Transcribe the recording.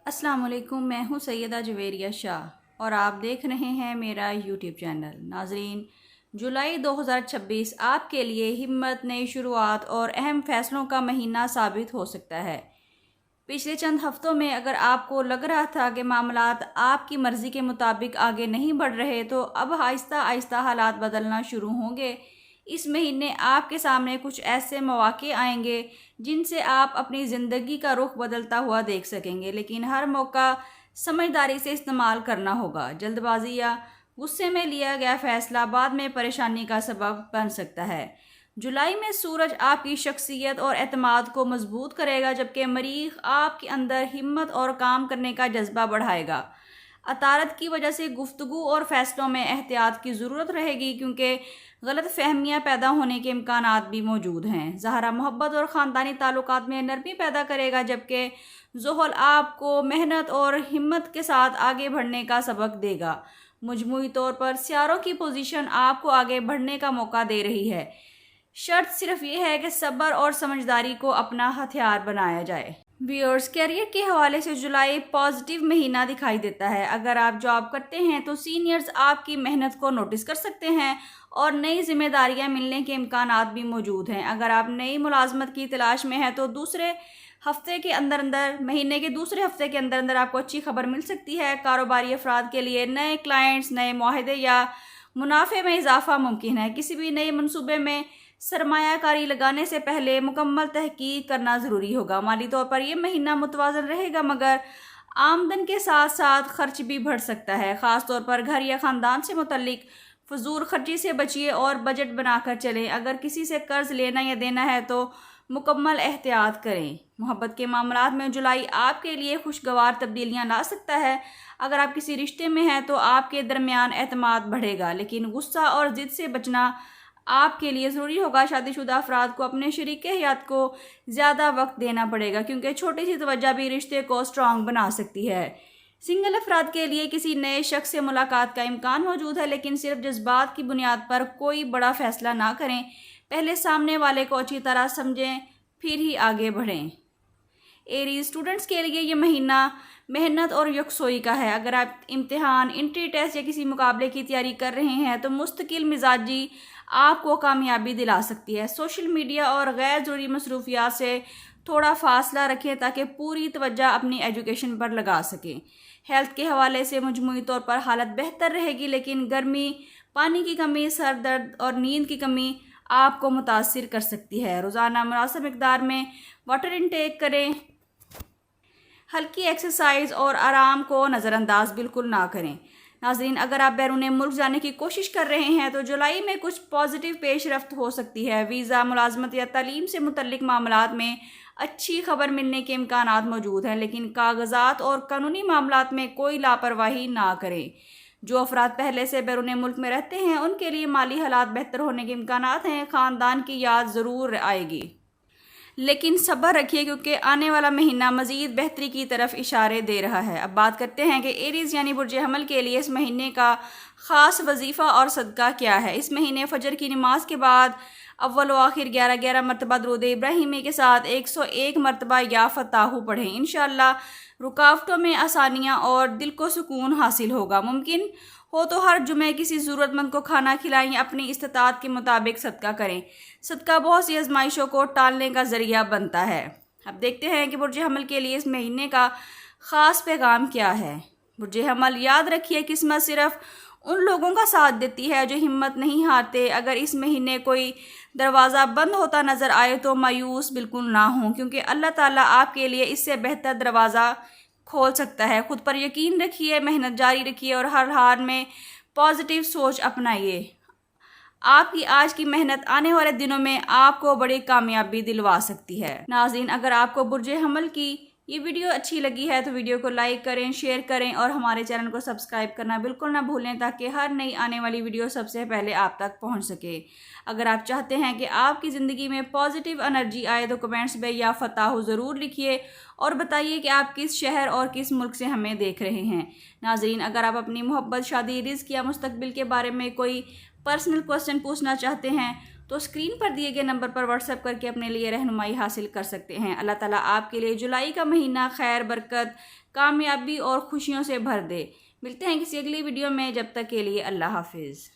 अस्सलाम वालेकुम। मैं हूं सैयदा जवेरिया शाह और आप देख रहे हैं मेरा यूट्यूब चैनल। नाजरीन, जुलाई 2026 आपके लिए हिम्मत, नई शुरुआत और अहम फैसलों का महीना साबित हो सकता है। पिछले चंद हफ्तों में अगर आपको लग रहा था कि मामलात आपकी मर्ज़ी के मुताबिक आगे नहीं बढ़ रहे, तो अब आहिस्ता आहिस्ता हालात बदलना शुरू होंगे। इस महीने आपके सामने कुछ ऐसे मौके आएंगे जिनसे आप अपनी ज़िंदगी का रुख बदलता हुआ देख सकेंगे, लेकिन हर मौका समझदारी से इस्तेमाल करना होगा। जल्दबाजी या गुस्से में लिया गया फैसला बाद में परेशानी का सबब बन सकता है। जुलाई में सूरज आपकी शख्सियत और एतमाद को मजबूत करेगा, जबकि मरीख आपके अंदर हिम्मत और काम करने का जज्बा बढ़ाएगा। अतारत की वजह से गुफ्तगू और फैसलों में एहतियात की ज़रूरत रहेगी, क्योंकि गलत फहमियाँ पैदा होने के इम्कानात भी मौजूद हैं। ज़हरा मोहब्बत और ख़ानदानी ताल्लुकात में नरमी पैदा करेगा, जबकि ज़ुहल आपको मेहनत और हिम्मत के साथ आगे बढ़ने का सबक देगा। मजमूई तौर पर सियारों की पोजीशन आपको आगे बढ़ने का मौका दे रही है। शर्त सिर्फ ये है कि सब्र और समझदारी को अपना हथियार बनाया जाए। व्यूअर्स, कैरियर के हवाले से जुलाई पॉजिटिव महीना दिखाई देता है। अगर आप जॉब करते हैं तो सीनियर्स आपकी मेहनत को नोटिस कर सकते हैं और नई जिम्मेदारियां मिलने के इम्कानात भी मौजूद हैं। अगर आप नई मुलाजमत की तलाश में हैं तो महीने के दूसरे हफ्ते के अंदर अंदर आपको अच्छी खबर मिल सकती है। कारोबारी अफराद के लिए नए क्लाइंट्स, नए मुआहदे या मुनाफे में इजाफा मुमकिन है। किसी भी नए मनसूबे में सरमायाकारी लगाने से पहले मुकम्मल तहकीक करना ज़रूरी होगा। माली तौर पर यह महीना मुतवाज़न रहेगा, मगर आमदन के साथ साथ खर्च भी बढ़ सकता है। ख़ास तौर पर घर या ख़ानदान से मुतल्लिक फजूल खर्ची से बचिए और बजट बनाकर चलें। अगर किसी से कर्ज लेना या देना है तो मुकम्मल एहतियात करें। मोहब्बत के मामलात में जुलाई आपके लिए खुशगवार तब्दीलियाँ ला सकता है। अगर आप किसी रिश्ते में हैं तो आपके दरमियान एतमाद बढ़ेगा, लेकिन गुस्सा और ज़िद से बचना आपके लिए ज़रूरी होगा। शादीशुदा अफराद को अपने शरीक हयात को ज़्यादा वक्त देना पड़ेगा, क्योंकि छोटी सी तवज्जो भी रिश्ते को स्ट्रॉन्ग बना सकती है। सिंगल अफराद के लिए किसी नए शख्स से मुलाकात का इम्कान मौजूद है, लेकिन सिर्फ जज्बात की बुनियाद पर कोई बड़ा फैसला ना करें। पहले सामने वाले को अच्छी तरह समझें, फिर ही आगे बढ़ें। एरीज स्टूडेंट्स के लिए ये महीना मेहनत और यकसोई का है। अगर आप इम्तिहान, इंट्री टेस्ट या किसी मुकाबले की तैयारी कर रहे हैं तो मुस्तकिल मिजाजी आपको कामयाबी दिला सकती है। सोशल मीडिया और गैर ज़रूरी मसरूफियात से थोड़ा फासला रखें ताकि पूरी तवज्जो अपनी एजुकेशन पर लगा सकें। हेल्थ के हवाले से मजमूई तौर पर हालत बेहतर रहेगी, लेकिन गर्मी, पानी की कमी, सर दर्द और नींद की कमी आपको मुतासिर कर सकती है। रोज़ाना मुनासिब मिकदार में वाटर इनटेक करें। हल्की एक्सरसाइज और आराम को नज़रअंदाज बिल्कुल ना करें। नाज़रीन, अगर आप बैरून मुल्क जाने की कोशिश कर रहे हैं तो जुलाई में कुछ पॉजिटिव पेशरफ्त हो सकती है। वीज़ा, मुलाजमत या तालीम से मुतल्लिक मामलात में अच्छी खबर मिलने के इम्कानात मौजूद हैं, लेकिन कागजात और कानूनी मामलात में कोई लापरवाही ना करें। जो अफराद पहले से बैरून मुल्क में रहते हैं उनके लिए माली हालात बेहतर होने के इम्कानात हैं। ख़ानदान की याद ज़रूर आएगी, लेकिन सब्र रखिए, क्योंकि आने वाला महीना मज़ीद बेहतरी की तरफ इशारे दे रहा है। अब बात करते हैं कि एरीज़ यानी बुर्ज हमल के लिए इस महीने का ख़ास वजीफ़ा और सदका क्या है। इस महीने फजर की नमाज के बाद अव्वल व आखिर 11-11 मरतबा दुरूद इब्राहिमी के साथ 101 मरतबा या फताहू पढ़ें। इंशाअल्लाह रुकावटों में आसानियाँ और दिल को सुकून हासिल होगा। मुमकिन हो तो हर जुमे किसी ज़रूरतमंद को खाना खिलाएं या अपनी इस्तात के मुताबिक सदका करें। सदका बहुत सी आजमाइशों को टालने का ज़रिया बनता है। अब देखते हैं कि बुर्ज हमल के लिए इस महीने का ख़ास पैगाम क्या है। बुर्ज हमल, याद रखिए, किस्मत सिर्फ उन लोगों का साथ देती है जो हिम्मत नहीं हारते। अगर इस महीने कोई दरवाज़ा बंद होता नज़र आए तो मायूस बिल्कुल ना हो, क्योंकि अल्लाह ताला आपके लिए इससे बेहतर दरवाज़ा खोल सकता है। खुद पर यकीन रखिए, मेहनत जारी रखिए और हर हाल में पॉजिटिव सोच अपनाइए। आपकी आज की मेहनत आने वाले दिनों में आपको बड़ी कामयाबी दिलवा सकती है। नाज़रीन, अगर आपको बुर्ज हमल की ये वीडियो अच्छी लगी है तो वीडियो को लाइक करें, शेयर करें और हमारे चैनल को सब्सक्राइब करना बिल्कुल ना भूलें, ताकि हर नई आने वाली वीडियो सबसे पहले आप तक पहुंच सके। अगर आप चाहते हैं कि आपकी ज़िंदगी में पॉजिटिव एनर्जी आए तो कमेंट्स में या फताहू ज़रूर लिखिए और बताइए कि आप किस शहर और किस मुल्क से हमें देख रहे हैं। नाज़रीन, अगर आप अपनी मोहब्बत, शादी, रिज़्क या मुस्तकबिल के बारे में कोई पर्सनल क्वेश्चन पूछना चाहते हैं تو اسکرین پر دیے گئے نمبر پر واٹس ایپ کر کے اپنے لیے رہنمائی حاصل کر سکتے ہیں۔ اللہ تعالیٰ آپ کے لیے جولائی کا مہینہ خیر، برکت، کامیابی اور خوشیوں سے بھر دے۔ ملتے ہیں کسی اگلی ویڈیو میں، جب تک کے لیے اللہ حافظ۔